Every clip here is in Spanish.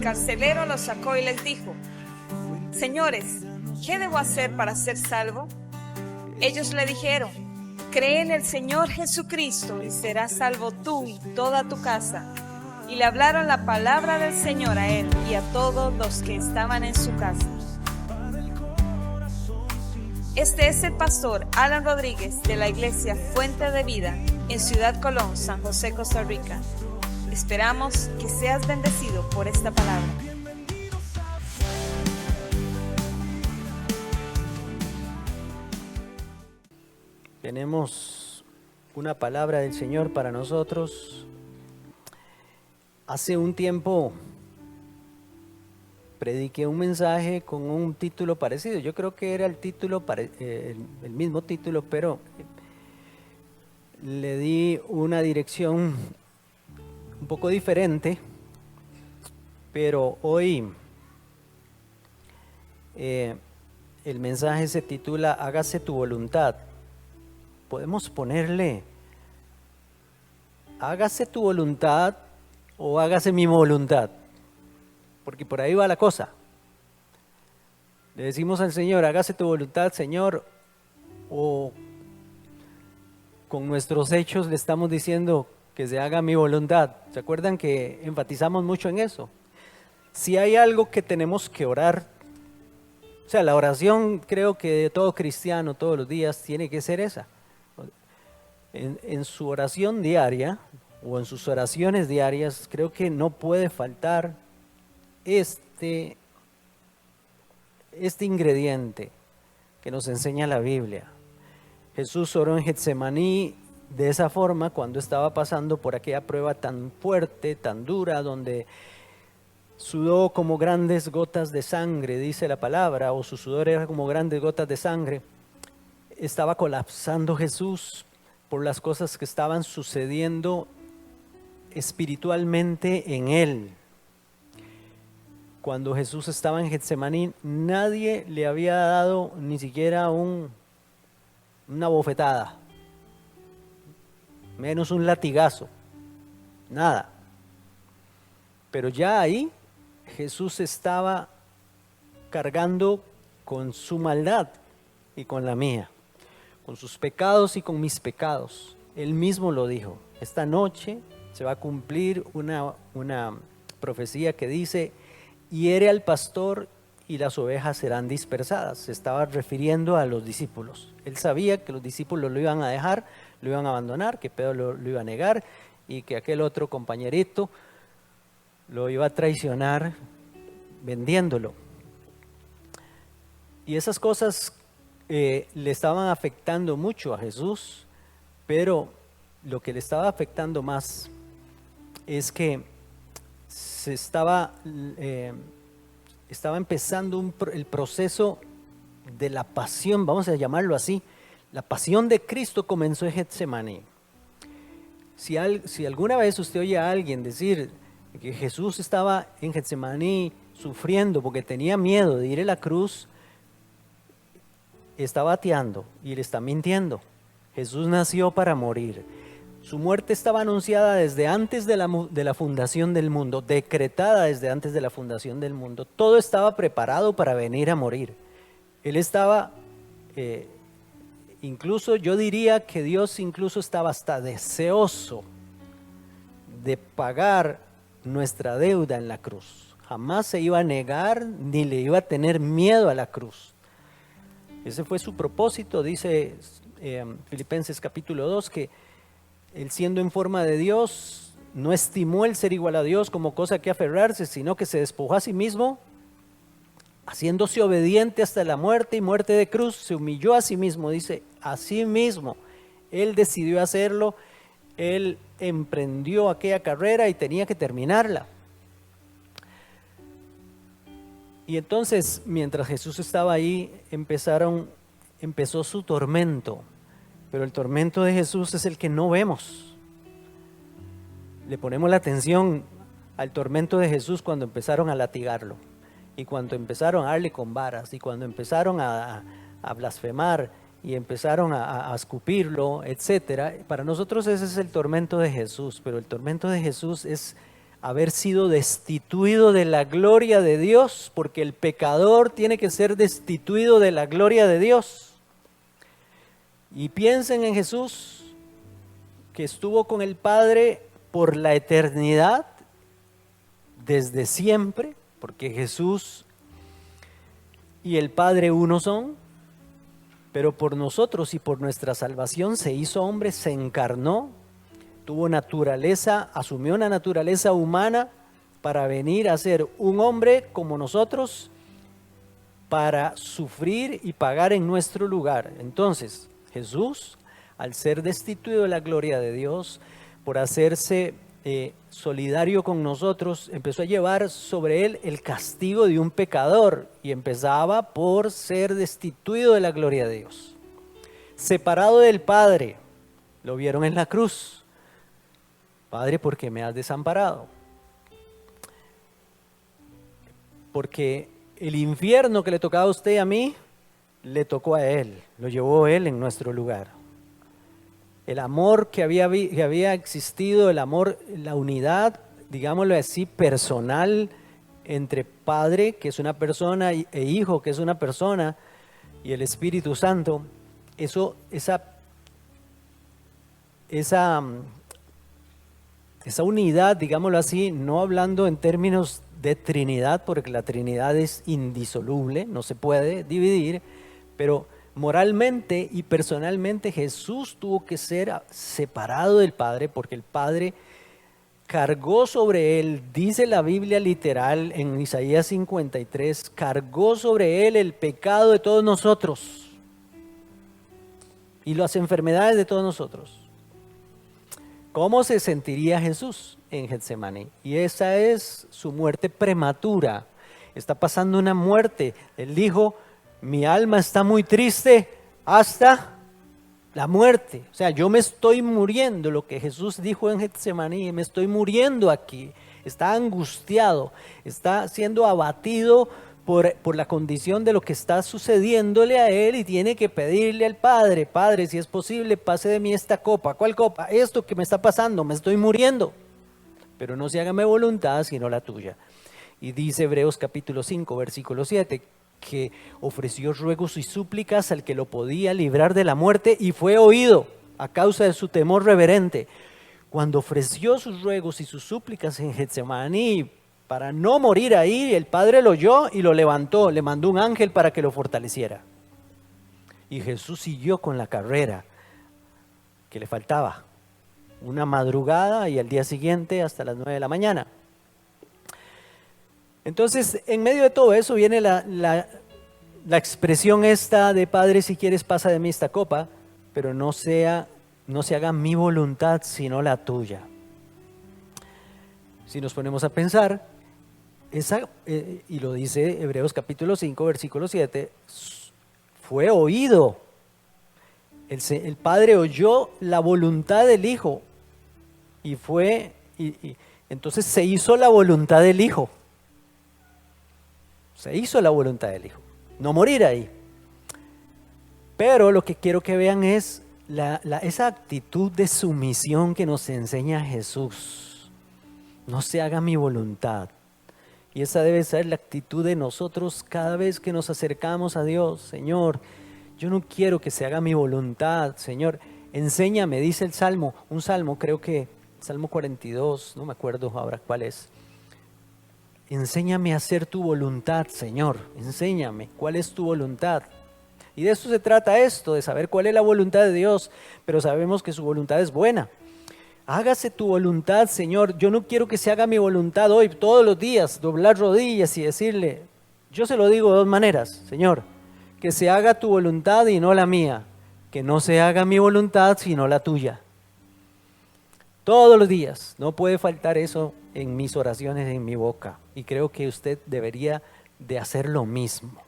carcelero los sacó y les dijo: Señores, ¿qué debo hacer para ser salvo? Ellos le dijeron: cree en el Señor Jesucristo y serás salvo tú y toda tu casa. Y le hablaron la palabra del Señor a él y a todos los que estaban en su casa. Este es el pastor Alan Rodríguez de la iglesia Fuente de Vida en Ciudad Colón, San José, Costa Rica. Esperamos que seas bendecido por esta palabra. Tenemos una palabra del Señor para nosotros. Hace un tiempo prediqué un mensaje con un título parecido. Yo creo que era el mismo título, pero le di una dirección un poco diferente. Pero hoy el mensaje se titula Hágase tu voluntad. Podemos ponerle hágase tu voluntad o hágase mi voluntad, porque por ahí va la cosa. Le decimos al Señor, hágase tu voluntad, Señor, o con nuestros hechos le estamos diciendo que se haga mi voluntad. ¿Se acuerdan que enfatizamos mucho en eso? Si hay algo que tenemos que orar, o sea, la oración creo que de todo cristiano todos los días tiene que ser esa. En su oración diaria o en sus oraciones diarias creo que no puede faltar este ingrediente que nos enseña la Biblia. Jesús oró en Getsemaní de esa forma cuando estaba pasando por aquella prueba tan fuerte, tan dura, donde sudó como grandes gotas de sangre, dice la palabra, o su sudor era como grandes gotas de sangre. Estaba colapsando Jesús por las cosas que estaban sucediendo espiritualmente en él. Cuando Jesús estaba en Getsemaní, nadie le había dado ni siquiera una bofetada, menos un latigazo, nada. Pero ya ahí Jesús estaba cargando con su maldad y con la mía, con sus pecados y con mis pecados. Él mismo lo dijo. Esta noche se va a cumplir una profecía que dice: hiere al pastor y las ovejas serán dispersadas. Se estaba refiriendo a los discípulos. Él sabía que los discípulos lo iban a dejar, lo iban a abandonar, que Pedro lo iba a negar y que aquel otro compañerito lo iba a traicionar vendiéndolo. Y esas cosas le estaban afectando mucho a Jesús, pero lo que le estaba afectando más es que se estaba empezando el proceso de la pasión, vamos a llamarlo así. La pasión de Cristo comenzó en Getsemaní. Si alguna vez usted oye a alguien decir que Jesús estaba en Getsemaní sufriendo porque tenía miedo de ir a la cruz, está bateando y le está mintiendo. Jesús nació para morir. Su muerte estaba anunciada desde antes de la fundación del mundo, decretada desde antes de la fundación del mundo. Todo estaba preparado para venir a morir. Él estaba, incluso yo diría que Dios incluso estaba hasta deseoso de pagar nuestra deuda en la cruz. Jamás se iba a negar ni le iba a tener miedo a la cruz. Ese fue su propósito. Dice Filipenses capítulo 2 que él, siendo en forma de Dios, no estimó el ser igual a Dios como cosa que aferrarse, sino que se despojó a sí mismo, haciéndose obediente hasta la muerte y muerte de cruz. Se humilló a sí mismo, dice, a sí mismo. Él decidió hacerlo, él emprendió aquella carrera y tenía que terminarla. Y entonces, mientras Jesús estaba ahí, empezó su tormento. Pero el tormento de Jesús es el que no vemos. Le ponemos la atención al tormento de Jesús cuando empezaron a latigarlo, y cuando empezaron a darle con varas, y cuando empezaron a blasfemar, y empezaron a escupirlo, etcétera. Para nosotros ese es el tormento de Jesús, pero el tormento de Jesús es haber sido destituido de la gloria de Dios, porque el pecador tiene que ser destituido de la gloria de Dios. Y piensen en Jesús, que estuvo con el Padre por la eternidad, desde siempre, porque Jesús y el Padre uno son, pero por nosotros y por nuestra salvación se hizo hombre, se encarnó, tuvo naturaleza, asumió una naturaleza humana para venir a ser un hombre como nosotros, para sufrir y pagar en nuestro lugar. Entonces, Jesús, al ser destituido de la gloria de Dios, por hacerse solidario con nosotros, empezó a llevar sobre él el castigo de un pecador, y empezaba por ser destituido de la gloria de Dios. Separado del Padre, lo vieron en la cruz. Padre, ¿por qué me has desamparado? Porque el infierno que le tocaba a usted y a mí, le tocó a él, lo llevó él en nuestro lugar. El amor que había existido, el amor, la unidad, digámoslo así, personal entre Padre, que es una persona, e Hijo, que es una persona, y el Espíritu Santo, esa unidad, digámoslo así, no hablando en términos de Trinidad, porque la Trinidad es indisoluble, no se puede dividir, pero moralmente y personalmente Jesús tuvo que ser separado del Padre, porque el Padre cargó sobre él, dice la Biblia literal en Isaías 53, cargó sobre él el pecado de todos nosotros y las enfermedades de todos nosotros. ¿Cómo se sentiría Jesús en Getsemaní? Y esa es su muerte prematura. Está pasando una muerte. Él dijo: mi alma está muy triste hasta la muerte. O sea, yo me estoy muriendo. Lo que Jesús dijo en Getsemaní, me estoy muriendo aquí. Está angustiado, está siendo abatido por la condición de lo que está sucediéndole a él, y tiene que pedirle al Padre: Padre, si es posible, pase de mí esta copa. ¿Cuál copa? Esto que me está pasando, me estoy muriendo. Pero no se haga mi voluntad, sino la tuya. Y dice Hebreos capítulo 5, versículo 7, que ofreció ruegos y súplicas al que lo podía librar de la muerte, y fue oído a causa de su temor reverente. Cuando ofreció sus ruegos y sus súplicas en Getsemaní para no morir ahí, el Padre lo oyó y lo levantó, le mandó un ángel para que lo fortaleciera. Y Jesús siguió con la carrera que le faltaba, una madrugada, y al día siguiente hasta las 9 de la mañana. Entonces, en medio de todo eso viene la expresión esta de: Padre, si quieres, pasa de mí esta copa, pero no se haga mi voluntad, sino la tuya. Si nos ponemos a pensar, y lo dice Hebreos capítulo 5, versículo 7, fue oído. El Padre oyó la voluntad del Hijo, y entonces se hizo la voluntad del Hijo. Se hizo la voluntad del Hijo, no morir ahí. Pero lo que quiero que vean es esa actitud de sumisión que nos enseña Jesús. No se haga mi voluntad. Y esa debe ser la actitud de nosotros cada vez que nos acercamos a Dios. Señor, yo no quiero que se haga mi voluntad. Señor, enséñame, dice el Salmo, un salmo, creo que Salmo 42, no me acuerdo ahora cuál es. Enséñame a hacer tu voluntad, Señor. Enséñame cuál es tu voluntad. Y de eso se trata esto, de saber cuál es la voluntad de Dios. Pero sabemos que su voluntad es buena. Hágase tu voluntad, Señor. Yo no quiero que se haga mi voluntad hoy, todos los días, doblar rodillas y decirle, yo se lo digo de dos maneras: Señor, que se haga tu voluntad y no la mía. Que no se haga mi voluntad, sino la tuya. Todos los días. No puede faltar eso en mis oraciones, en mi boca. Y creo que usted debería de hacer lo mismo.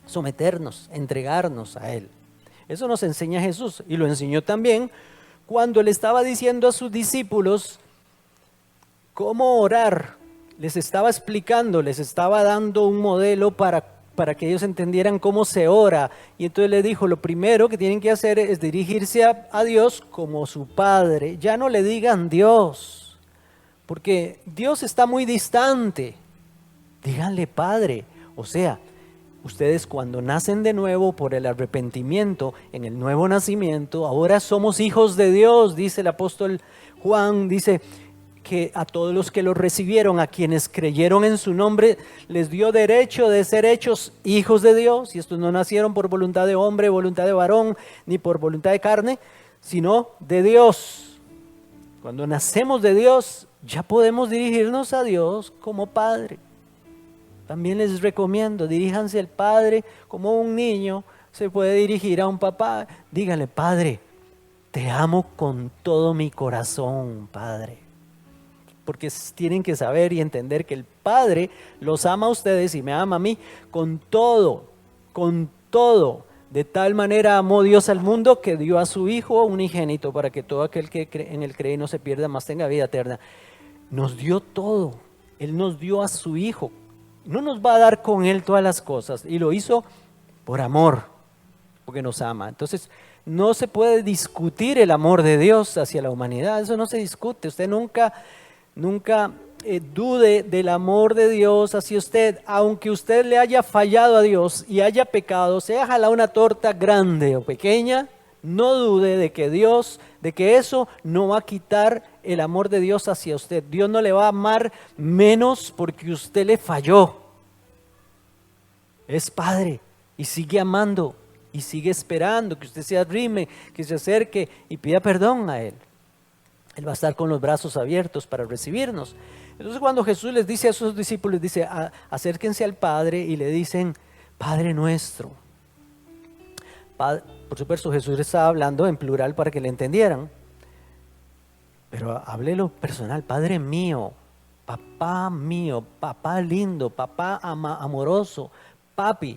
Someternos, entregarnos a Él. Eso nos enseña Jesús, y lo enseñó también cuando le estaba diciendo a sus discípulos cómo orar. Les estaba explicando, les estaba dando un modelo para que ellos entendieran cómo se ora. Y entonces le dijo: lo primero que tienen que hacer es dirigirse a Dios como su Padre. Ya no le digan Dios, porque Dios está muy distante. Díganle Padre. O sea, ustedes cuando nacen de nuevo por el arrepentimiento, en el nuevo nacimiento, ahora somos hijos de Dios, dice el apóstol Juan, dice que a todos los que lo recibieron, a quienes creyeron en su nombre, les dio derecho de ser hechos hijos de Dios, y estos no nacieron por voluntad de hombre, voluntad de varón, ni por voluntad de carne, sino de Dios. Cuando nacemos de Dios, ya podemos dirigirnos a Dios como Padre. También les recomiendo, diríjanse al Padre como un niño se puede dirigir a un papá. Dígale, Padre, te amo con todo mi corazón, Padre. Porque tienen que saber y entender que el Padre los ama a ustedes y me ama a mí con todo, con todo. De tal manera amó Dios al mundo que dio a su Hijo unigénito para que todo aquel que en él cree no se pierda, mas tenga vida eterna. Nos dio todo. Él nos dio a su Hijo. No nos va a dar con Él todas las cosas. Y lo hizo por amor, porque nos ama. Entonces, no se puede discutir el amor de Dios hacia la humanidad. Eso no se discute. Usted nunca dude del amor de Dios hacia usted. Aunque usted le haya fallado a Dios y haya pecado, sea jalado una torta grande o pequeña, no dude de que Dios, de que eso no va a quitar el amor de Dios hacia usted. Dios no le va a amar menos porque usted le falló. Es Padre y sigue amando y sigue esperando que usted se arrime, que se acerque y pida perdón a Él. Él va a estar con los brazos abiertos para recibirnos. Entonces cuando Jesús les dice a sus discípulos, dice, acérquense al Padre y le dicen, Padre nuestro. Por supuesto, Jesús estaba hablando en plural para que le entendieran, pero háblelo personal, Padre mío, papá lindo, papá amoroso, papi,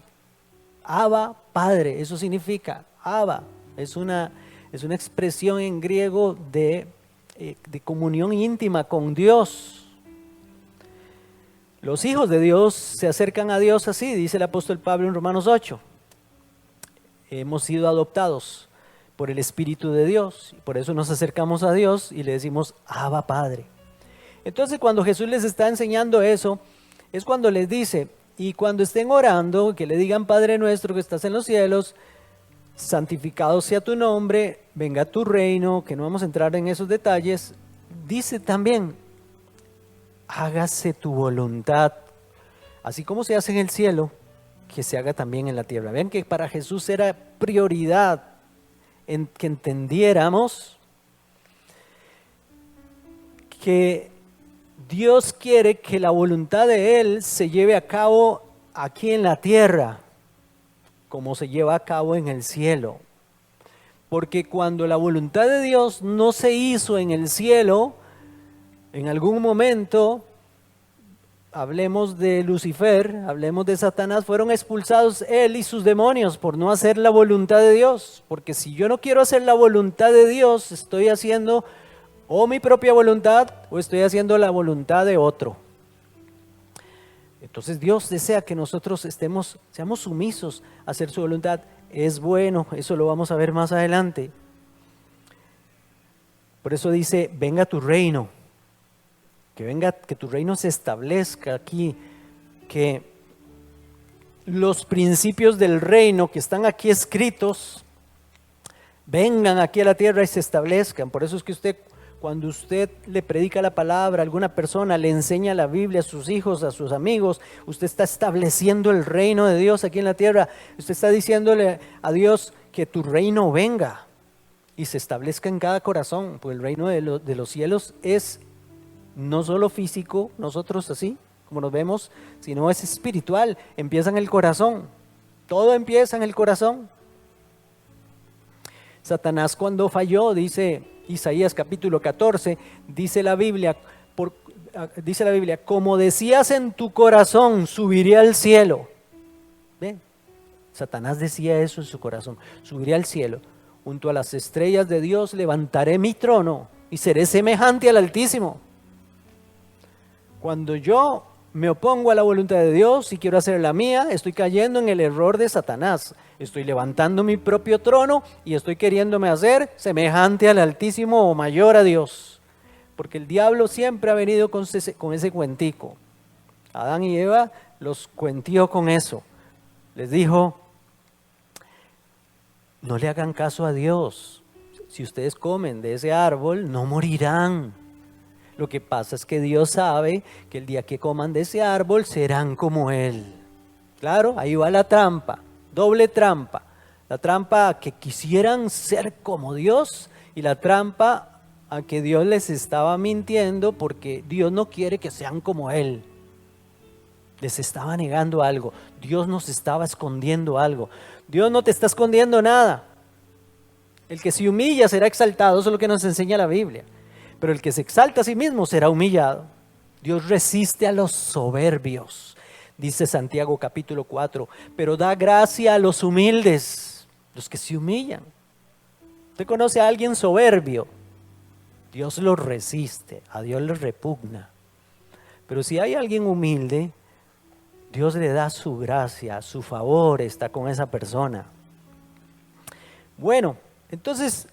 Abba, Padre, eso significa Abba, es una expresión en griego de comunión íntima con Dios. Los hijos de Dios se acercan a Dios así, dice el apóstol Pablo en Romanos 8. Hemos sido adoptados por el Espíritu de Dios, y por eso nos acercamos a Dios y le decimos, Abba Padre. Entonces cuando Jesús les está enseñando eso, es cuando les dice, y cuando estén orando, que le digan, Padre nuestro que estás en los cielos, santificado sea tu nombre, venga tu reino, que no vamos a entrar en esos detalles. Dice también, hágase tu voluntad, así como se hace en el cielo, que se haga también en la tierra. Vean que para Jesús era prioridad en que entendiéramos que Dios quiere que la voluntad de Él se lleve a cabo aquí en la tierra, como se lleva a cabo en el cielo. Porque cuando la voluntad de Dios no se hizo en el cielo, en algún momento, hablemos de Lucifer, hablemos de Satanás, fueron expulsados él y sus demonios por no hacer la voluntad de Dios. Porque si yo no quiero hacer la voluntad de Dios, estoy haciendo o mi propia voluntad o estoy haciendo la voluntad de otro. Entonces Dios desea que nosotros seamos sumisos a hacer su voluntad. Es bueno, eso lo vamos a ver más adelante. Por eso dice, venga tu reino. Que tu reino se establezca aquí, que los principios del reino que están aquí escritos vengan aquí a la tierra y se establezcan. Por eso es que cuando usted le predica la palabra a alguna persona, le enseña la Biblia a sus hijos, a sus amigos, usted está estableciendo el reino de Dios aquí en la tierra. Usted está diciéndole a Dios que tu reino venga y se establezca en cada corazón, pues el reino de los cielos es no solo físico, nosotros así, como nos vemos, sino es espiritual, empieza en el corazón, todo empieza en el corazón. Satanás cuando falló, dice Isaías capítulo 14, dice la Biblia, como decías en tu corazón, subiré al cielo. ¿Ven? Satanás decía eso en su corazón, subiré al cielo, junto a las estrellas de Dios levantaré mi trono y seré semejante al Altísimo. Cuando yo me opongo a la voluntad de Dios y quiero hacer la mía, estoy cayendo en el error de Satanás. Estoy levantando mi propio trono y estoy queriéndome hacer semejante al Altísimo o mayor a Dios. porque el diablo siempre ha venido con ese cuentico. Adán y Eva los cuentió con eso. Les dijo, no le hagan caso a Dios. Si ustedes comen de ese árbol, no morirán. Lo que pasa es que Dios sabe que el día que coman de ese árbol serán como Él. Claro, ahí va la trampa, doble trampa. La trampa a que quisieran ser como Dios y la trampa a que Dios les estaba mintiendo porque Dios no quiere que sean como Él. Les estaba negando algo. Dios nos estaba escondiendo algo. Dios no te está escondiendo nada. El que se humilla será exaltado, eso es lo que nos enseña la Biblia. Pero el que se exalta a sí mismo será humillado. Dios resiste a los soberbios, dice Santiago capítulo 4, pero da gracia a los humildes, los que se humillan. ¿Usted conoce a alguien soberbio? Dios lo resiste, a Dios le repugna. Pero si hay alguien humilde, Dios le da su gracia, su favor está con esa persona. Bueno, entonces,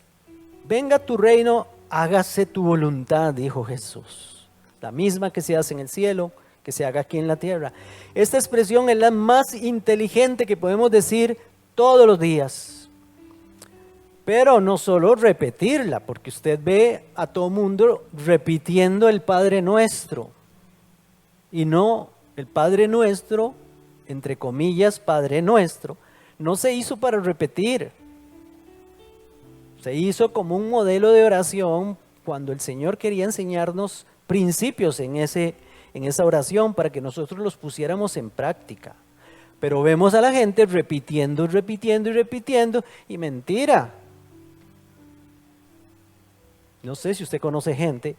venga tu reino, hágase tu voluntad, dijo Jesús. La misma que se hace en el cielo, que se haga aquí en la tierra. Esta expresión es la más inteligente que podemos decir todos los días. Pero no solo repetirla, porque usted ve a todo mundo repitiendo el Padre Nuestro. Y no, el Padre Nuestro, entre comillas, Padre Nuestro, no se hizo para repetir. Se hizo como un modelo de oración cuando el Señor quería enseñarnos principios en esa oración para que nosotros los pusiéramos en práctica. Pero vemos a la gente repitiendo, repitiendo y repitiendo, y mentira. No sé si usted conoce gente.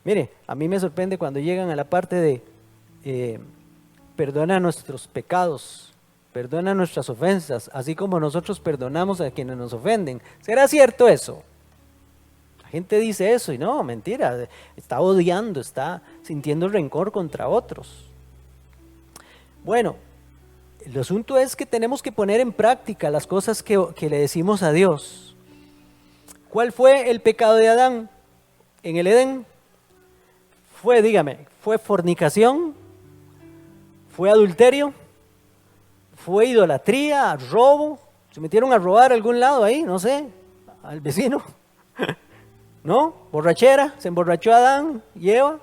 Mire, a mí me sorprende cuando llegan a la parte de perdona nuestros pecados, perdona nuestras ofensas, así como nosotros perdonamos a quienes nos ofenden. ¿Será cierto eso? La gente dice eso y no, mentira, está odiando, está sintiendo rencor contra otros. Bueno, el asunto es que tenemos que poner en práctica las cosas que le decimos a Dios. ¿Cuál fue el pecado de Adán en el Edén? ¿Fue fornicación? ¿Fue adulterio? ¿Fue idolatría, robo? ¿Se metieron a robar a algún lado ahí? No sé, al vecino. ¿No? ¿Borrachera? ¿Se emborrachó Adán y Eva?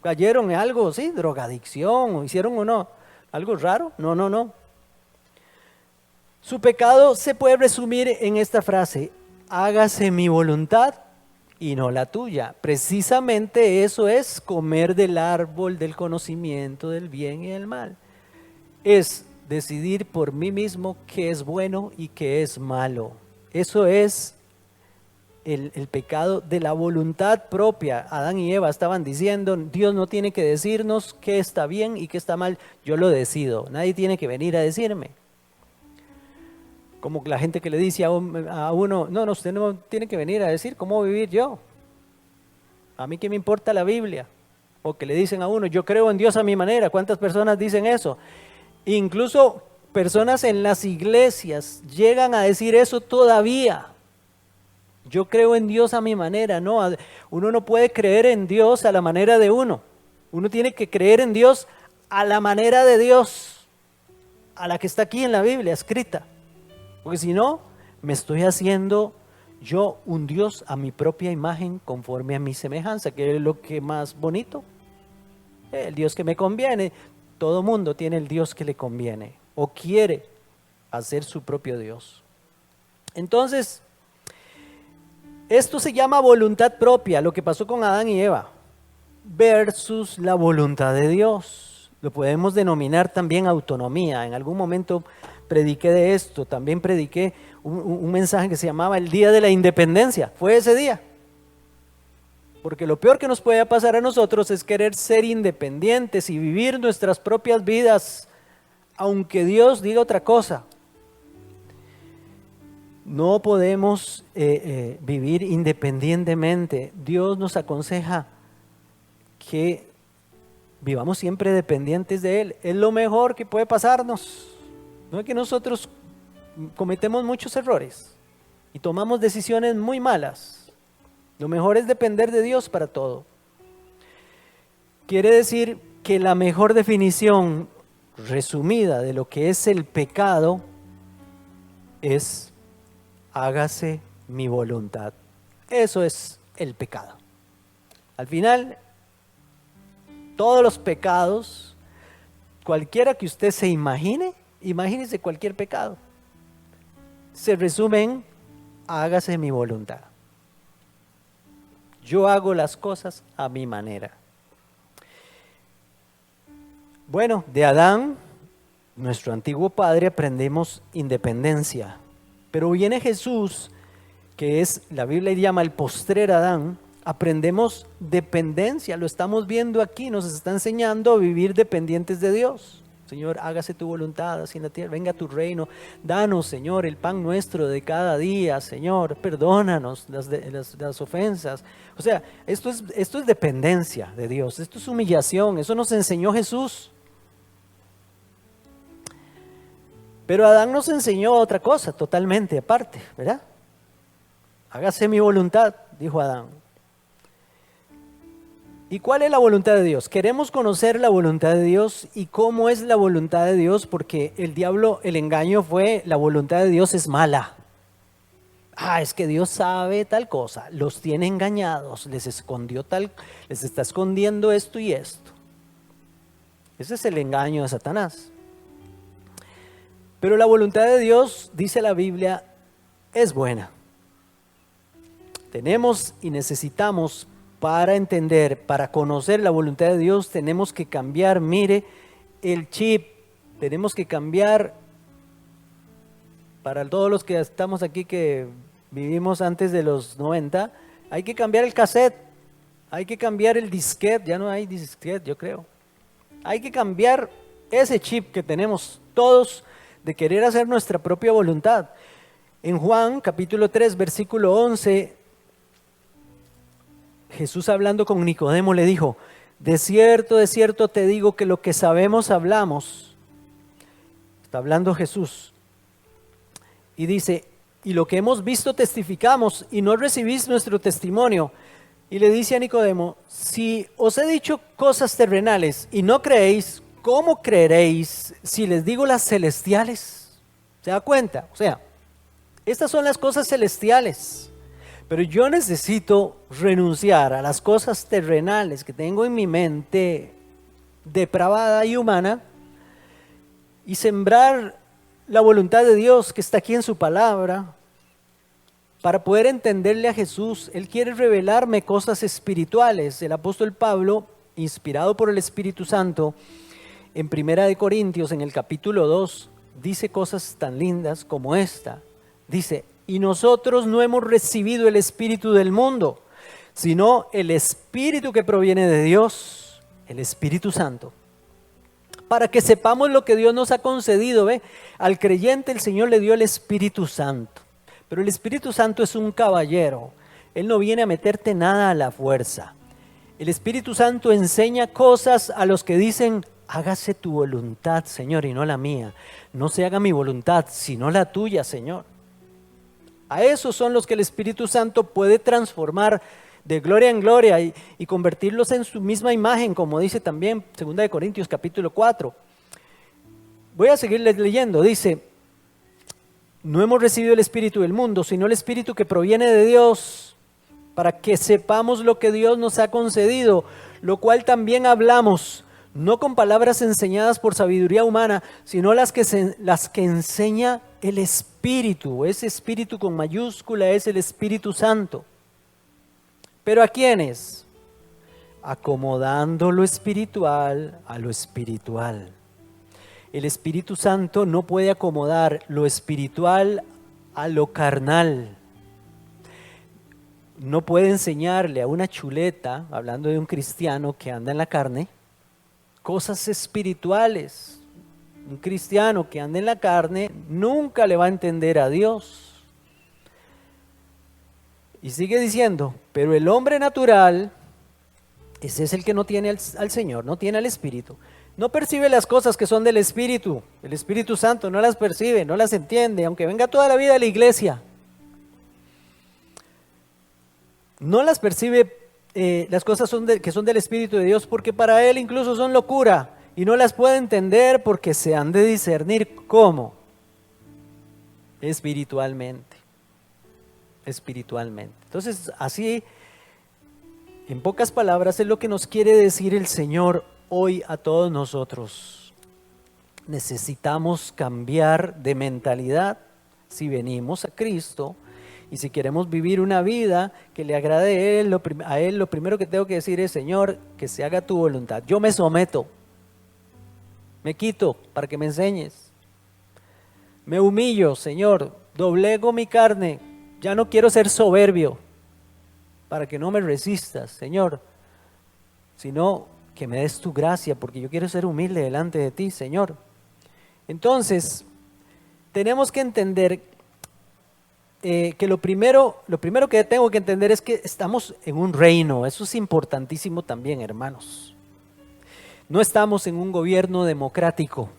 ¿Cayeron en algo, sí? ¿Drogadicción? ¿O hicieron o no? ¿Algo raro? No. Su pecado se puede resumir en esta frase: hágase mi voluntad y no la tuya. Precisamente eso es comer del árbol del conocimiento del bien y del mal. Es decidir por mí mismo qué es bueno y qué es malo. Eso es el pecado de la voluntad propia. Adán y Eva estaban diciendo, Dios no tiene que decirnos qué está bien y qué está mal, yo lo decido, nadie tiene que venir a decirme. Como la gente que le dice a uno, no, usted no tiene que venir a decir cómo vivir yo. A mí qué me importa la Biblia. O que le dicen a uno, yo creo en Dios a mi manera. ¿Cuántas personas dicen eso? Incluso personas en las iglesias llegan a decir eso todavía. Yo creo en Dios a mi manera. No, uno no puede creer en Dios a la manera de uno. Uno tiene que creer en Dios a la manera de Dios, a la que está aquí en la Biblia escrita. Porque si no, me estoy haciendo yo un Dios a mi propia imagen, conforme a mi semejanza, que es lo que más bonito. El Dios que me conviene. Todo mundo tiene el Dios que le conviene o quiere hacer su propio Dios. Entonces, esto se llama voluntad propia, lo que pasó con Adán y Eva, versus la voluntad de Dios. Lo podemos denominar también autonomía. En algún momento prediqué de esto, también prediqué un mensaje que se llamaba el Día de la Independencia. Fue ese día. Porque lo peor que nos puede pasar a nosotros es querer ser independientes y vivir nuestras propias vidas, aunque Dios diga otra cosa. No podemos vivir independientemente. Dios nos aconseja que vivamos siempre dependientes de Él. Es lo mejor que puede pasarnos. No es que nosotros cometemos muchos errores y tomamos decisiones muy malas. Lo mejor es depender de Dios para todo. quiere decir que la mejor definición resumida de lo que es el pecado es: hágase mi voluntad. Eso es el pecado. Al final, todos los pecados, cualquiera que usted se imagine, imagínese cualquier pecado, se resumen: hágase mi voluntad. Yo hago las cosas a mi manera. Bueno, de Adán, nuestro antiguo padre, aprendemos independencia. Pero viene Jesús, que es, la Biblia llama el postrer Adán, aprendemos dependencia. Lo estamos viendo aquí, nos está enseñando a vivir dependientes de Dios. Señor, hágase tu voluntad, así en la tierra, venga tu reino. Danos, Señor, el pan nuestro de cada día, Señor. Perdónanos las ofensas. O sea, esto es dependencia de Dios, esto es humillación, eso nos enseñó Jesús. Pero Adán nos enseñó otra cosa totalmente aparte, ¿verdad? Hágase mi voluntad, dijo Adán. ¿Y cuál es la voluntad de Dios? Queremos conocer la voluntad de Dios y cómo es la voluntad de Dios, porque el diablo, el engaño fue: la voluntad de Dios es mala. Es que Dios sabe tal cosa, los tiene engañados, les está escondiendo esto y esto. Ese es el engaño de Satanás. Pero la voluntad de Dios, dice la Biblia, es buena. Tenemos y necesitamos, para entender, para conocer la voluntad de Dios, tenemos que cambiar, mire, el chip. Tenemos que cambiar, para todos los que estamos aquí que vivimos antes de los 90, hay que cambiar el cassette, hay que cambiar el disquete, ya no hay disquete, yo creo. Hay que cambiar ese chip que tenemos todos de querer hacer nuestra propia voluntad. En Juan capítulo 3, versículo 11, Jesús, hablando con Nicodemo, le dijo: de cierto te digo que lo que sabemos hablamos. Está hablando Jesús. Y dice: y lo que hemos visto testificamos, y no recibís nuestro testimonio. Y le dice a Nicodemo: si os he dicho cosas terrenales y no creéis, ¿cómo creeréis si les digo las celestiales? ¿Se da cuenta? O sea, estas son las cosas celestiales. Pero yo necesito renunciar a las cosas terrenales que tengo en mi mente depravada y humana y sembrar la voluntad de Dios que está aquí en su palabra para poder entenderle a Jesús. Él quiere revelarme cosas espirituales. El apóstol Pablo, inspirado por el Espíritu Santo, en 1 Corintios, en el capítulo 2, dice cosas tan lindas como esta. Dice: y nosotros no hemos recibido el espíritu del mundo, sino el Espíritu que proviene de Dios, el Espíritu Santo, para que sepamos lo que Dios nos ha concedido. ¿Ve? Al creyente el Señor le dio el Espíritu Santo, pero el Espíritu Santo es un caballero. Él no viene a meterte nada a la fuerza. El Espíritu Santo enseña cosas a los que dicen: hágase tu voluntad, Señor, y no la mía. No se haga mi voluntad, sino la tuya, Señor. A esos son los que el Espíritu Santo puede transformar de gloria en gloria y convertirlos en su misma imagen, como dice también 2 Corintios capítulo 4. Voy a seguirles leyendo. Dice: no hemos recibido el espíritu del mundo, sino el Espíritu que proviene de Dios, para que sepamos lo que Dios nos ha concedido, lo cual también hablamos, no con palabras enseñadas por sabiduría humana, sino las que enseña el Espíritu. Ese Espíritu con mayúscula es el Espíritu Santo. ¿Pero a quiénes? Acomodando lo espiritual a lo espiritual. El Espíritu Santo no puede acomodar lo espiritual a lo carnal. No puede enseñarle a una chuleta, hablando de un cristiano que anda en la carne, cosas espirituales. Un cristiano que anda en la carne nunca le va a entender a Dios. Y sigue diciendo: pero el hombre natural, ese es el que no tiene al Señor, no tiene al Espíritu, no percibe las cosas que son del Espíritu. El Espíritu Santo no las percibe, no las entiende, aunque venga toda la vida a la iglesia. No las percibe las cosas que son del Espíritu de Dios, porque para Él incluso son locura y no las puede entender porque se han de discernir cómo. Espiritualmente. Espiritualmente. Entonces, así, en pocas palabras, es lo que nos quiere decir el Señor hoy a todos nosotros. Necesitamos cambiar de mentalidad si venimos a Cristo. Y si queremos vivir una vida que le agrade a Él, lo primero que tengo que decir es: Señor, que se haga tu voluntad. Yo me someto, me quito para que me enseñes. Me humillo, Señor, doblego mi carne. Ya no quiero ser soberbio para que no me resistas, Señor, sino que me des tu gracia, porque yo quiero ser humilde delante de ti, Señor. Entonces, tenemos que entender que lo primero que tengo que entender es que estamos en un reino. Eso es importantísimo también, hermanos. No estamos en un gobierno democrático.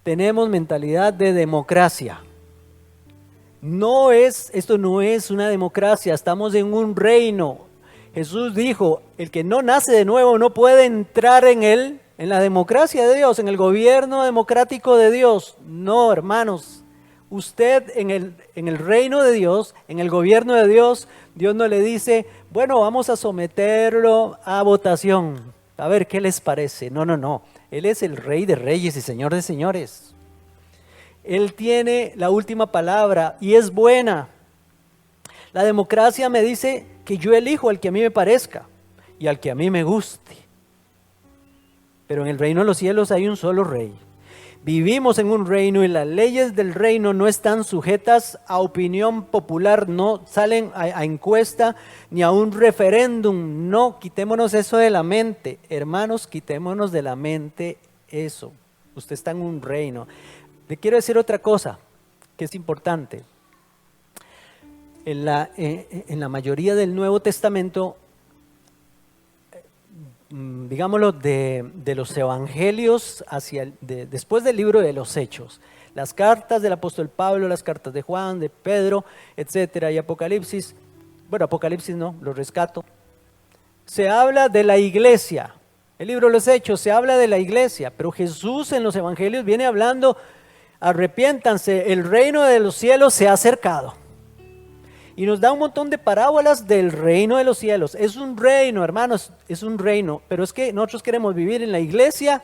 Tenemos mentalidad de democracia. Esto no es una democracia, estamos en un reino. Jesús dijo: el que no nace de nuevo no puede entrar en la democracia de Dios, en el gobierno democrático de Dios. No, hermanos. Usted en el reino de Dios, en el gobierno de Dios, Dios no le dice: bueno, vamos a someterlo a votación, a ver qué les parece. No, no, no. Él es el Rey de Reyes y Señor de Señores. Él tiene la última palabra y es buena. La democracia me dice que yo elijo al que a mí me parezca y al que a mí me guste. Pero en el reino de los cielos hay un solo Rey. Vivimos en un reino y las leyes del reino no están sujetas a opinión popular, no salen a encuesta ni a un referéndum. No, quitémonos eso de la mente. Hermanos, quitémonos de la mente eso. Usted está en un reino. Le quiero decir otra cosa que es importante. En la mayoría del Nuevo Testamento, digámoslo, de los evangelios después del libro de los Hechos, las cartas del apóstol Pablo, las cartas de Juan, de Pedro, etcétera, y Apocalipsis, bueno, Apocalipsis no, lo rescato, se habla de la iglesia. El libro de los Hechos se habla de la iglesia, pero Jesús en los evangelios viene hablando: arrepiéntanse, el reino de los cielos se ha acercado. Y nos da un montón de parábolas del reino de los cielos. Es un reino, hermanos, es un reino. Pero es que nosotros queremos vivir en la iglesia.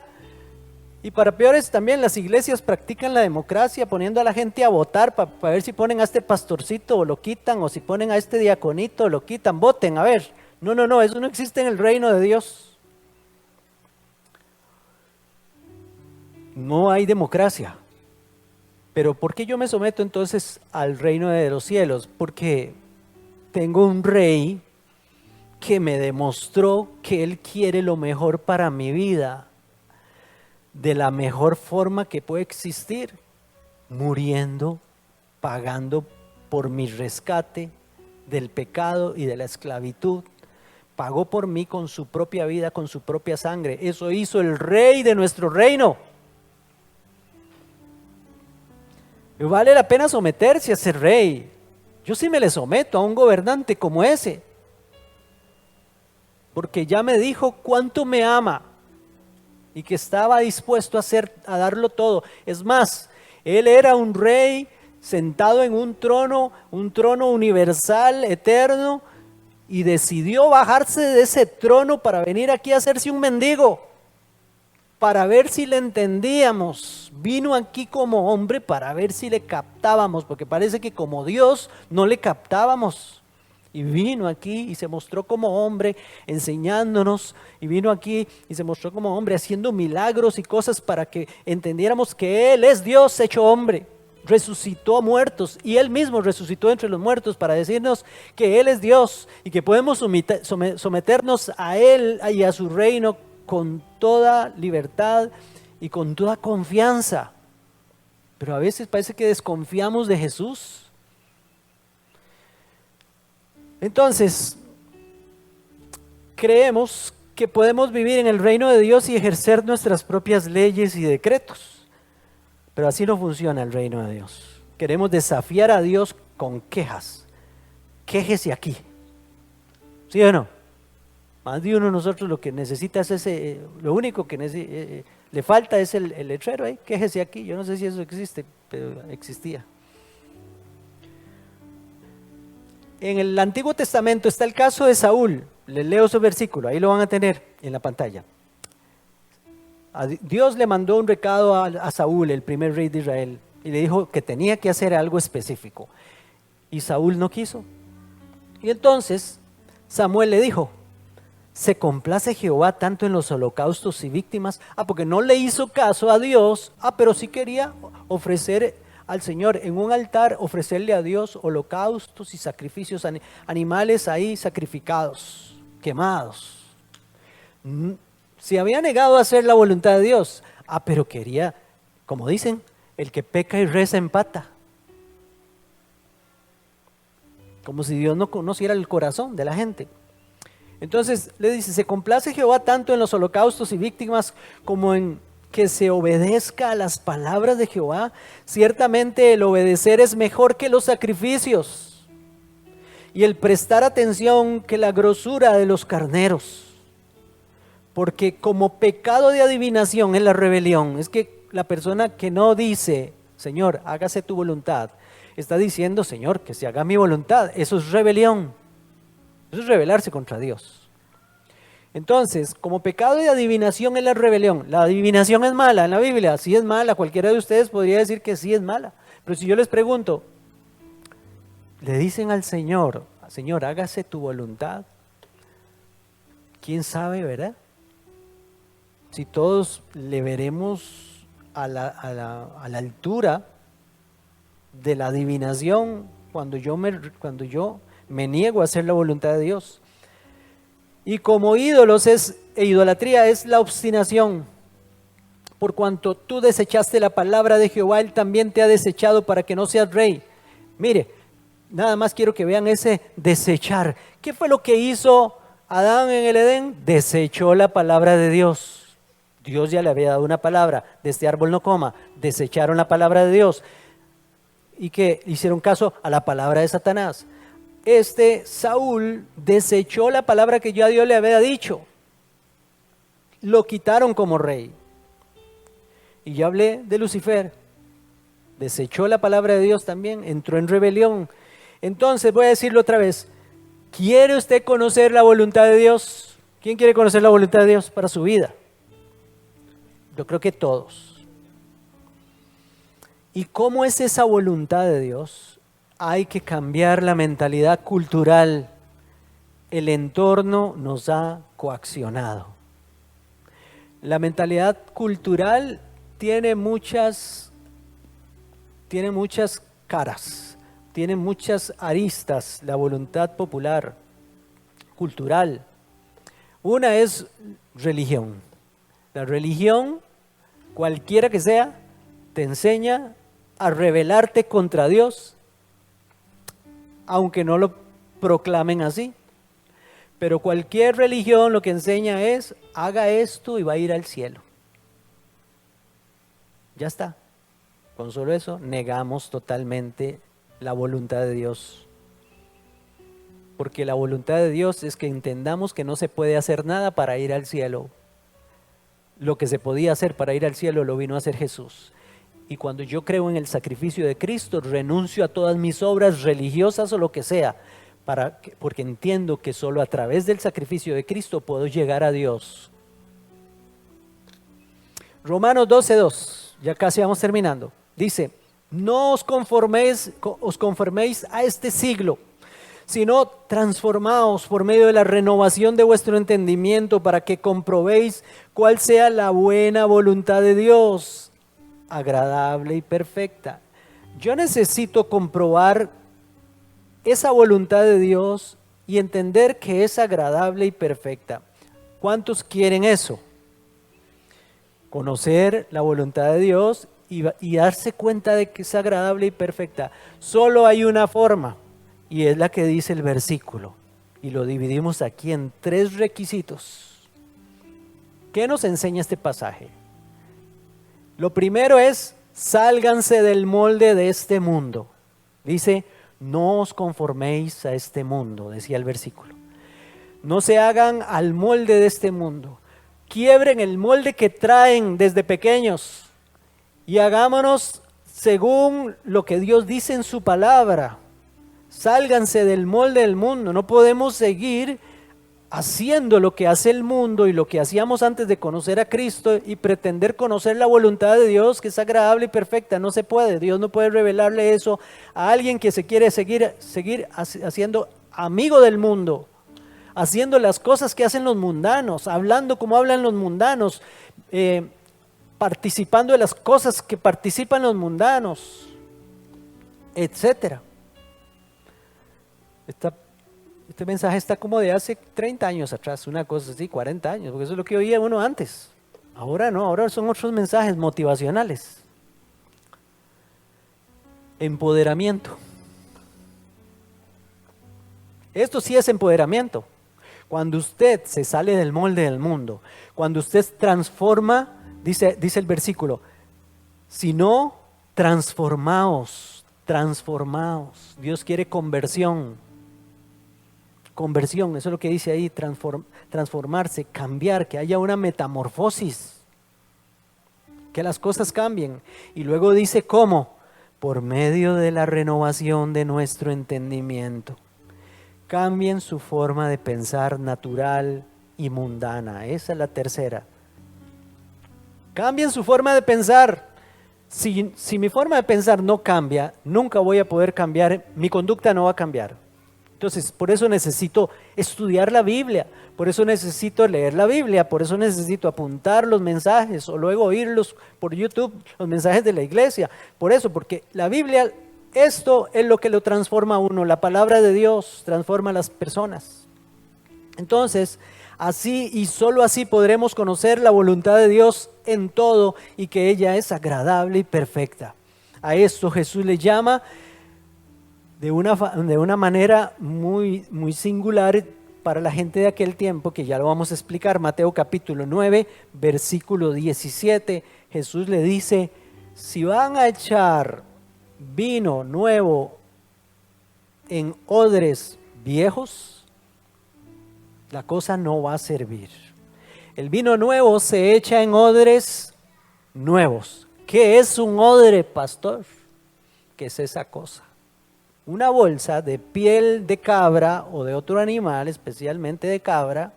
Y para peores también, las iglesias practican la democracia poniendo a la gente a votar para ver si ponen a este pastorcito o lo quitan, o si ponen a este diaconito o lo quitan. Voten, a ver. No, no, no, eso no existe en el reino de Dios. No hay democracia. Pero ¿por qué yo me someto entonces al reino de los cielos? Porque tengo un rey que me demostró que Él quiere lo mejor para mi vida, de la mejor forma que puede existir, muriendo, pagando por mi rescate del pecado y de la esclavitud. Pagó por mí con su propia vida, con su propia sangre. Eso hizo el rey de nuestro reino. Vale la pena someterse a ese rey. Yo sí me le someto a un gobernante como ese, porque ya me dijo cuánto me ama y que estaba dispuesto a darlo todo. Es más, él era un rey sentado en un trono universal, eterno, y decidió bajarse de ese trono para venir aquí a hacerse un mendigo, para ver si le entendíamos. Vino aquí como hombre para ver si le captábamos, porque parece que como Dios no le captábamos. Y vino aquí y se mostró como hombre enseñándonos, y vino aquí y se mostró como hombre haciendo milagros y cosas para que entendiéramos que Él es Dios hecho hombre. Resucitó a muertos y Él mismo resucitó entre los muertos para decirnos que Él es Dios y que podemos someternos a Él y a su reino con toda libertad y con toda confianza. Pero a veces parece que desconfiamos de Jesús. Entonces, creemos que podemos vivir en el reino de Dios y ejercer nuestras propias leyes y decretos. Pero así no funciona el reino de Dios. Queremos desafiar a Dios con quejas. Quéjese aquí. ¿Sí o no? Más de uno de nosotros lo que necesita es lo único que le falta es el letrero, quéjese aquí. Yo no sé si eso existe, pero existía. En el Antiguo Testamento está el caso de Saúl. Les leo su versículo, ahí lo van a tener en la pantalla. Dios le mandó un recado a Saúl, el primer rey de Israel, y le dijo que tenía que hacer algo específico. Y Saúl no quiso. Y entonces Samuel le dijo: ¿se complace Jehová tanto en los holocaustos y víctimas? Porque no le hizo caso a Dios, pero sí quería ofrecer al Señor en un altar, ofrecerle a Dios holocaustos y sacrificios, animales ahí sacrificados, quemados. Se había negado a hacer la voluntad de Dios, pero quería, como dicen, el que peca y reza empata. Como si Dios no conociera el corazón de la gente. Entonces le dice: ¿se complace Jehová tanto en los holocaustos y víctimas como en que se obedezca a las palabras de Jehová? Ciertamente el obedecer es mejor que los sacrificios, y el prestar atención que la grosura de los carneros. Porque como pecado de adivinación es la rebelión. Es que la persona que no dice: Señor, hágase tu voluntad, está diciendo: Señor, que se haga mi voluntad. Eso es rebelión. Eso es rebelarse contra Dios. Entonces, como pecado de adivinación es la rebelión. La adivinación es mala en la Biblia. Sí es mala. Cualquiera de ustedes podría decir que sí es mala. Pero si yo les pregunto, le dicen al Señor: Señor, hágase tu voluntad. ¿Quién sabe, verdad? Si todos le veremos a la altura de la adivinación cuando yo me niego a hacer la voluntad de Dios. Y como ídolos idolatría es la obstinación. Por cuanto tú desechaste la palabra de Jehová, Él también te ha desechado para que no seas rey. Mire, nada más quiero que vean ese desechar. ¿Qué fue lo que hizo Adán en el Edén? Desechó la palabra de Dios. Dios ya le había dado una palabra: de este árbol no coma. Desecharon la palabra de Dios. Y que hicieron caso a la palabra de Satanás. Saúl desechó la palabra que ya Dios le había dicho. Lo quitaron como rey. Y ya hablé de Lucifer. Desechó la palabra de Dios también, entró en rebelión. Entonces voy a decirlo otra vez: ¿quiere usted conocer la voluntad de Dios? ¿Quién quiere conocer la voluntad de Dios para su vida? Yo creo que todos. ¿Y cómo es esa voluntad de Dios? Hay que cambiar la mentalidad cultural. El entorno nos ha coaccionado. La mentalidad cultural tiene muchas caras, tiene muchas aristas. La voluntad popular, cultural. Una es religión. La religión, cualquiera que sea, te enseña a rebelarte contra Dios, aunque no lo proclamen así. Pero cualquier religión lo que enseña es: haga esto y va a ir al cielo. Ya está. Con solo eso negamos totalmente la voluntad de Dios. Porque la voluntad de Dios es que entendamos que no se puede hacer nada para ir al cielo. Lo que se podía hacer para ir al cielo lo vino a hacer Jesús. Y cuando yo creo en el sacrificio de Cristo, renuncio a todas mis obras religiosas o lo que sea, porque entiendo que solo a través del sacrificio de Cristo puedo llegar a Dios. Romanos 12:2, ya casi vamos terminando. Dice: no os conforméis a este siglo, sino transformaos por medio de la renovación de vuestro entendimiento, para que comprobéis cuál sea la buena voluntad de Dios, agradable y perfecta. Yo necesito comprobar esa voluntad de Dios y entender que es agradable y perfecta. ¿Cuántos quieren eso? Conocer la voluntad de Dios y darse cuenta de que es agradable y perfecta. Solo hay una forma, y es la que dice el versículo. Y lo dividimos aquí en 3 requisitos. ¿Qué nos enseña este pasaje? Lo primero es: sálganse del molde de este mundo. Dice: no os conforméis a este mundo, decía el versículo. No se hagan al molde de este mundo. Quiebren el molde que traen desde pequeños y hagámonos según lo que Dios dice en su palabra. Sálganse del molde del mundo. No podemos seguir haciendo lo que hace el mundo y lo que hacíamos antes de conocer a Cristo y pretender conocer la voluntad de Dios, que es agradable y perfecta. No se puede. Dios no puede revelarle eso a alguien que se quiere seguir haciendo amigo del mundo, haciendo las cosas que hacen los mundanos, hablando como hablan los mundanos, participando de las cosas que participan los mundanos, etcétera. Este mensaje está como de hace 30 años atrás, una cosa así, 40 años, porque eso es lo que oía uno antes. Ahora no, ahora son otros mensajes motivacionales. Empoderamiento. Esto sí es empoderamiento. Cuando usted se sale del molde del mundo, cuando usted transforma, dice el versículo, si no, transformaos. Dios quiere conversión. Conversión, eso es lo que dice ahí, transformarse, cambiar, que haya una metamorfosis, que las cosas cambien. Y luego dice cómo, por medio de la renovación de nuestro entendimiento. Cambien su forma de pensar natural y mundana. Esa es la tercera. Cambien su forma de pensar. Si mi forma de pensar no cambia, nunca voy a poder cambiar, mi conducta no va a cambiar. Entonces, por eso necesito estudiar la Biblia, por eso necesito leer la Biblia, por eso necesito apuntar los mensajes o luego oírlos por YouTube, los mensajes de la iglesia. Por eso, porque la Biblia, esto es lo que lo transforma a uno, la palabra de Dios transforma a las personas. Entonces, así y solo así podremos conocer la voluntad de Dios en todo y que ella es agradable y perfecta. A esto Jesús le llama de una manera muy singular para la gente de aquel tiempo, que ya lo vamos a explicar. Mateo capítulo 9, versículo 17, Jesús le dice, si van a echar vino nuevo en odres viejos, la cosa no va a servir. El vino nuevo se echa en odres nuevos. ¿Qué es un odre, pastor? ¿Qué es esa cosa? Una bolsa de piel de cabra o de otro animal, especialmente de cabra,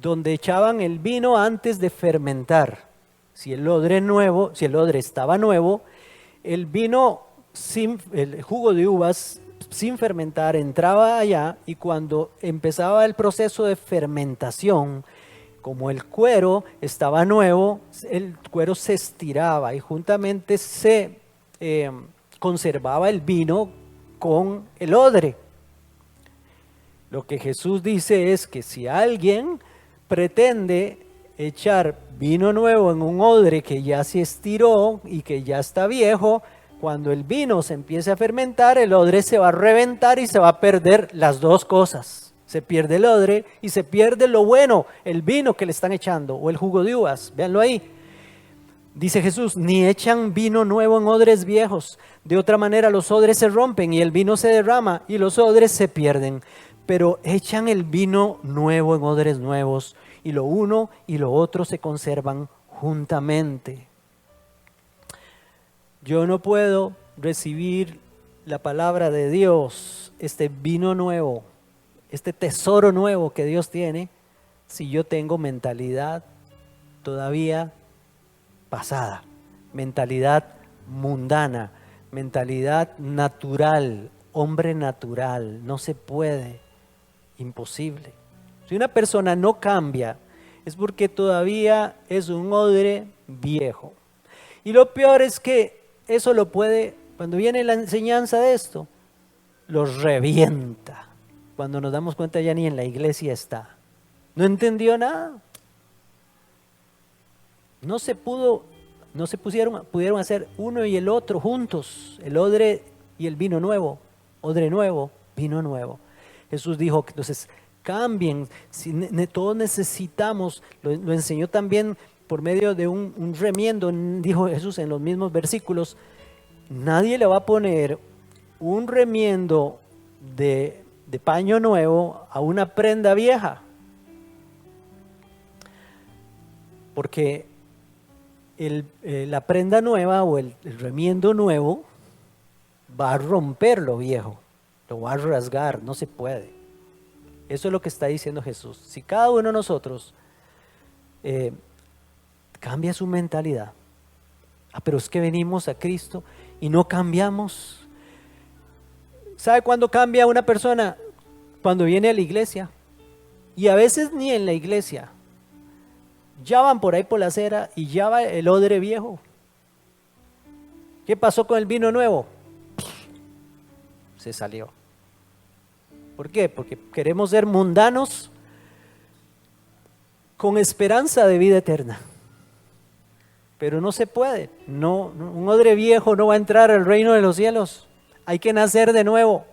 donde echaban el vino antes de fermentar. Si el odre estaba nuevo, el vino el jugo de uvas sin fermentar entraba allá, y cuando empezaba el proceso de fermentación, como el cuero estaba nuevo, el cuero se estiraba y juntamente se conservaba el vino con el odre. Lo que Jesús dice es que si alguien pretende echar vino nuevo en un odre que ya se estiró y que ya está viejo, cuando el vino se empiece a fermentar, el odre se va a reventar y se va a perder las dos cosas. Se pierde el odre y se pierde lo bueno, el vino que le están echando o el jugo de uvas. Véanlo ahí. Dice Jesús, ni echan vino nuevo en odres viejos. De otra manera los odres se rompen y el vino se derrama y los odres se pierden. Pero echan el vino nuevo en odres nuevos, y lo uno y lo otro se conservan juntamente. Yo no puedo recibir la palabra de Dios, este vino nuevo, este tesoro nuevo que Dios tiene, si yo tengo mentalidad todavía pasada, mentalidad mundana, mentalidad natural, hombre natural. No se puede, imposible. Si una persona no cambia, es porque todavía es un odre viejo. Y lo peor es que eso lo puede, cuando viene la enseñanza de esto, los revienta. Cuando nos damos cuenta ya ni en la iglesia está. No entendió nada. Pudieron hacer uno y el otro juntos, el odre y el vino nuevo, odre nuevo, vino nuevo. Jesús dijo, entonces cambien, todos necesitamos, lo enseñó también por medio de un remiendo, dijo Jesús en los mismos versículos, nadie le va a poner un remiendo de de paño nuevo a una prenda vieja. Porque la prenda nueva o el remiendo nuevo va a romper lo viejo, lo va a rasgar, no se puede. Eso es lo que está diciendo Jesús. Si cada uno de nosotros cambia su mentalidad, pero es que venimos a Cristo y no cambiamos. ¿Sabe cuándo cambia una persona? Cuando viene a la iglesia. Y a veces ni en la iglesia. Ya van por ahí por la acera y ya va el odre viejo. ¿Qué pasó con el vino nuevo? Se salió. ¿Por qué? Porque queremos ser mundanos con esperanza de vida eterna. Pero no se puede. Un odre viejo no va a entrar al reino de los cielos. Hay que nacer de nuevo.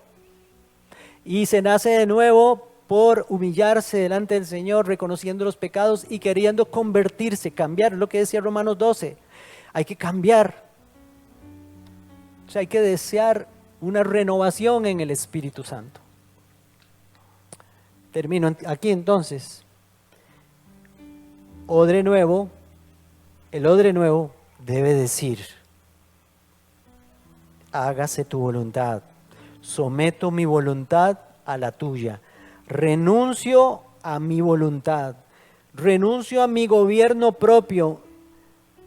Y se nace de nuevo por humillarse delante del Señor, reconociendo los pecados y queriendo convertirse, cambiar, lo que decía Romanos 12. Hay que cambiar. O sea, hay que desear una renovación en el Espíritu Santo. Termino aquí entonces. Odre nuevo, el odre nuevo debe decir: hágase tu voluntad, someto mi voluntad a la tuya, renuncio a mi voluntad, renuncio a mi gobierno propio,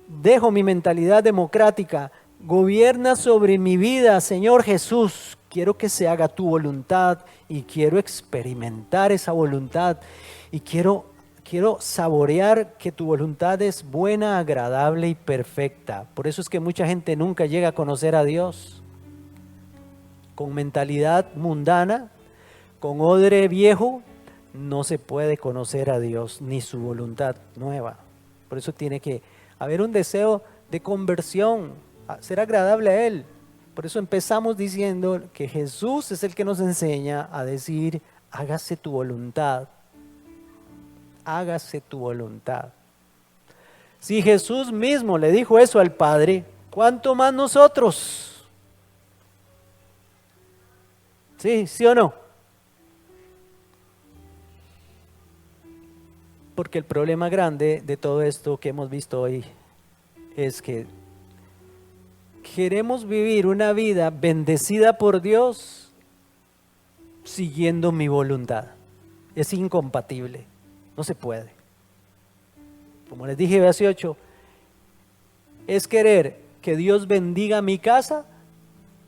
dejo mi mentalidad democrática, gobierna sobre mi vida, Señor Jesús, quiero que se haga tu voluntad y quiero experimentar esa voluntad y quiero saborear que tu voluntad es buena, agradable y perfecta. Por eso es que mucha gente nunca llega a conocer a Dios. Con mentalidad mundana, con odre viejo, no se puede conocer a Dios ni su voluntad nueva. Por eso tiene que haber un deseo de conversión, a ser agradable a Él. Por eso empezamos diciendo que Jesús es el que nos enseña a decir: hágase tu voluntad. Hágase tu voluntad. Si Jesús mismo le dijo eso al Padre, ¿cuánto más nosotros? ¿Sí? ¿Sí o no? Porque el problema grande de todo esto que hemos visto hoy es que queremos vivir una vida bendecida por Dios siguiendo mi voluntad. Es incompatible, no se puede. Como les dije, verso 8, es querer que Dios bendiga mi casa,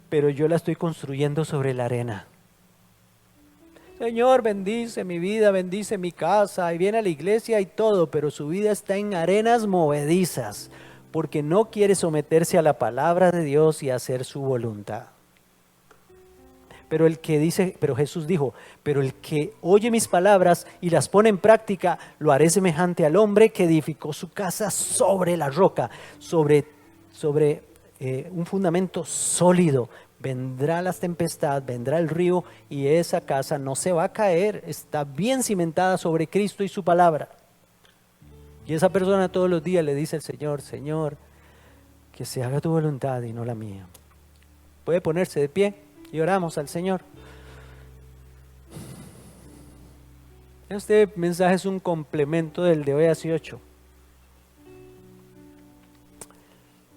pero yo la estoy construyendo sobre la arena. Señor, bendice mi vida, bendice mi casa, y viene a la iglesia y todo, pero su vida está en arenas movedizas, porque no quiere someterse a la palabra de Dios y hacer su voluntad. Pero Jesús dijo, pero el que oye mis palabras y las pone en práctica, lo haré semejante al hombre que edificó su casa sobre la roca, sobre un fundamento sólido. Vendrá la tempestad, vendrá el río y esa casa no se va a caer, está bien cimentada sobre Cristo y su palabra. Y esa persona todos los días le dice al Señor: Señor, que se haga tu voluntad y no la mía. Puede ponerse de pie y oramos al Señor. Este mensaje es un complemento del de hoy hace 8.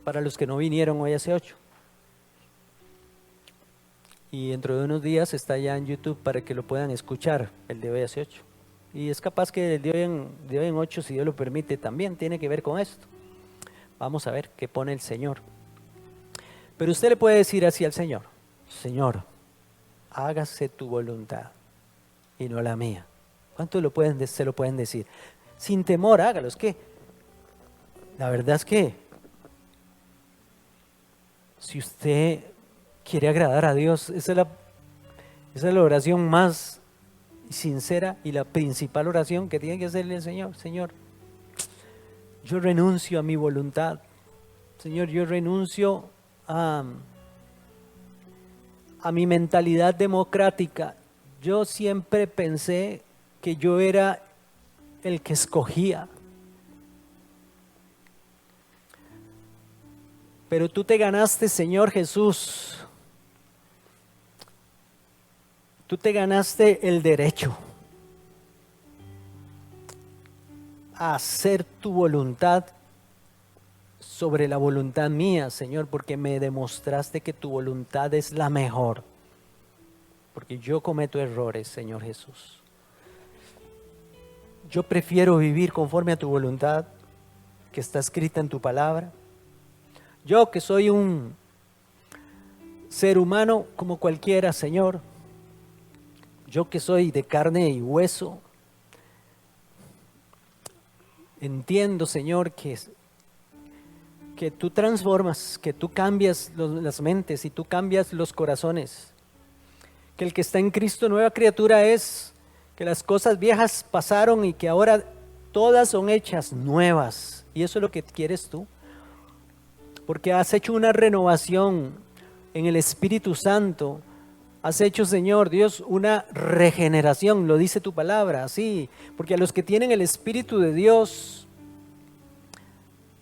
Para los que no vinieron hoy hace 8. Y dentro de unos días está ya en YouTube para que lo puedan escuchar, el de hoy hace 8. Y es capaz que el de hoy en 8, si Dios lo permite, también tiene que ver con esto. Vamos a ver qué pone el Señor. Pero usted le puede decir así al Señor: Señor, hágase tu voluntad y no la mía. ¿Cuántos se lo pueden decir? Sin temor, hágalo. Es que la verdad es que si usted quiere agradar a Dios, esa es la oración más sincera y la principal oración que tiene que hacerle el Señor. Señor, yo renuncio a mi voluntad. Señor, yo renuncio a mi mentalidad democrática. Yo siempre pensé que yo era el que escogía. Pero tú te ganaste, Señor Jesús, Tú te ganaste el derecho a hacer tu voluntad sobre la voluntad mía, Señor, porque me demostraste que tu voluntad es la mejor. Porque yo cometo errores, Señor Jesús. Yo prefiero vivir conforme a tu voluntad que está escrita en tu palabra. Yo que soy un ser humano como cualquiera, Señor. Yo que soy de carne y hueso. Entiendo, Señor, que tú transformas, que tú cambias las mentes y tú cambias los corazones. Que el que está en Cristo nueva criatura es, que las cosas viejas pasaron y que ahora todas son hechas nuevas. Y eso es lo que quieres tú. Porque has hecho una renovación en el Espíritu Santo. Has hecho, Señor Dios, una regeneración, lo dice tu palabra, así. Porque a los que tienen el Espíritu de Dios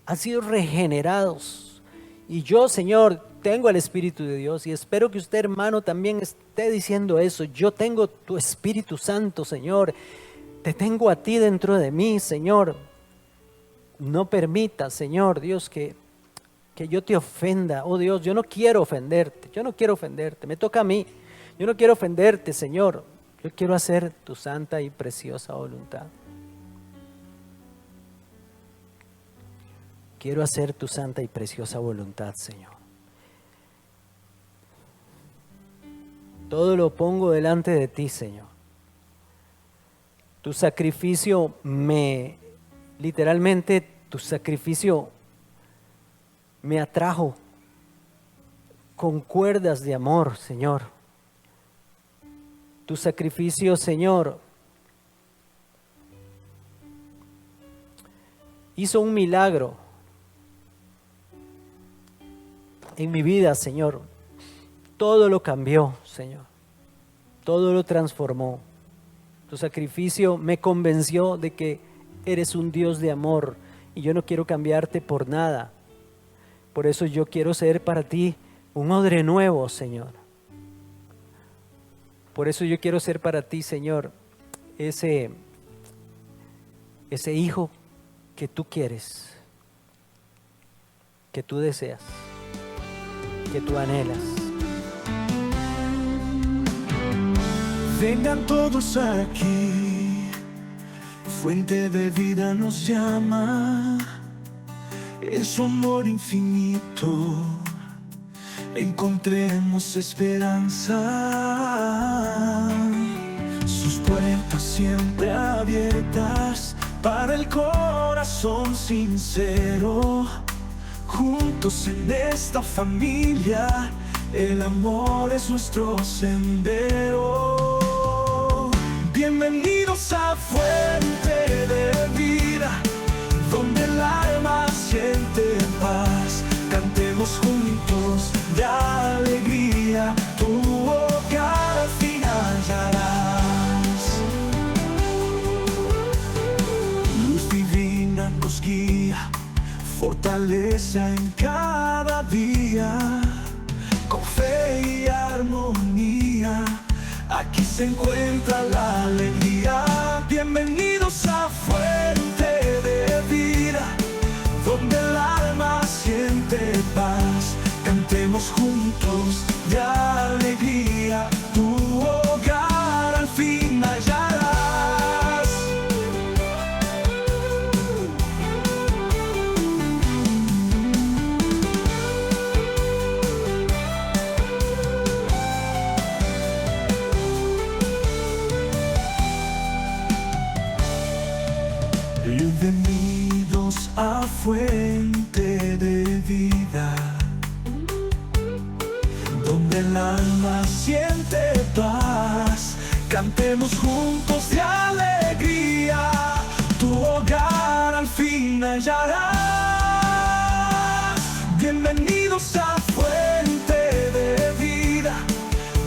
han sido regenerados. Y yo, Señor, tengo el Espíritu de Dios y espero que usted, hermano, también esté diciendo eso. Yo tengo tu Espíritu Santo, Señor. Te tengo a ti dentro de mí, Señor. No permita, Señor Dios, que yo te ofenda. Oh Dios, yo no quiero ofenderte. Yo no quiero ofenderte. Me toca a mí. Yo no quiero ofenderte, Señor. Yo quiero hacer tu santa y preciosa voluntad. Quiero hacer tu santa y preciosa voluntad, Señor. Todo lo pongo delante de ti, Señor. Tu sacrificio literalmente, tu sacrificio me atrajo con cuerdas de amor, Señor. Tu sacrificio, Señor, hizo un milagro en mi vida, Señor. Todo lo cambió, Señor. Todo lo transformó. Tu sacrificio me convenció de que eres un Dios de amor y yo no quiero cambiarte por nada. Por eso yo quiero ser para ti un odre nuevo, Señor. Por eso yo quiero ser para ti, Señor, ese hijo que tú quieres, que tú deseas, que tú anhelas. Vengan todos aquí, fuente de vida nos llama, en su amor infinito encontremos esperanza. Sus puertas siempre abiertas para el corazón sincero. Juntos en esta familia, el amor es nuestro sendero. Bienvenidos a Fuente de Vida, donde el alma siente paz. Cantemos juntos de alegría, tu hogar al final hallarás. Luz divina nos guía, fortaleza en cada día. Con fe y armonía, aquí se encuentra la alegría. Bienvenidos a Fuente de Vida, donde el alma siente paz. Cantemos juntos de alegría, tu hogar al fin hallarás. Bienvenidos a Fuente de Vida, donde el alma siente paz. Cantemos juntos de alegría, tu hogar al fin hallarás. Bienvenidos a Fuente de Vida,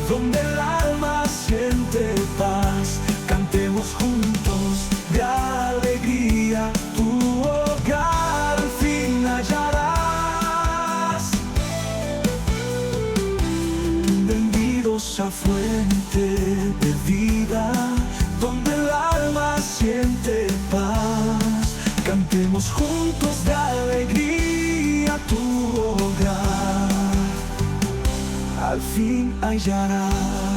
donde el alma siente paz. Cantemos juntos de alegría, tu hogar al fin hallarás. Bienvenidos a Fuente vida, donde el alma siente paz. Cantemos juntos de alegría tu hogar, al fin hallarás.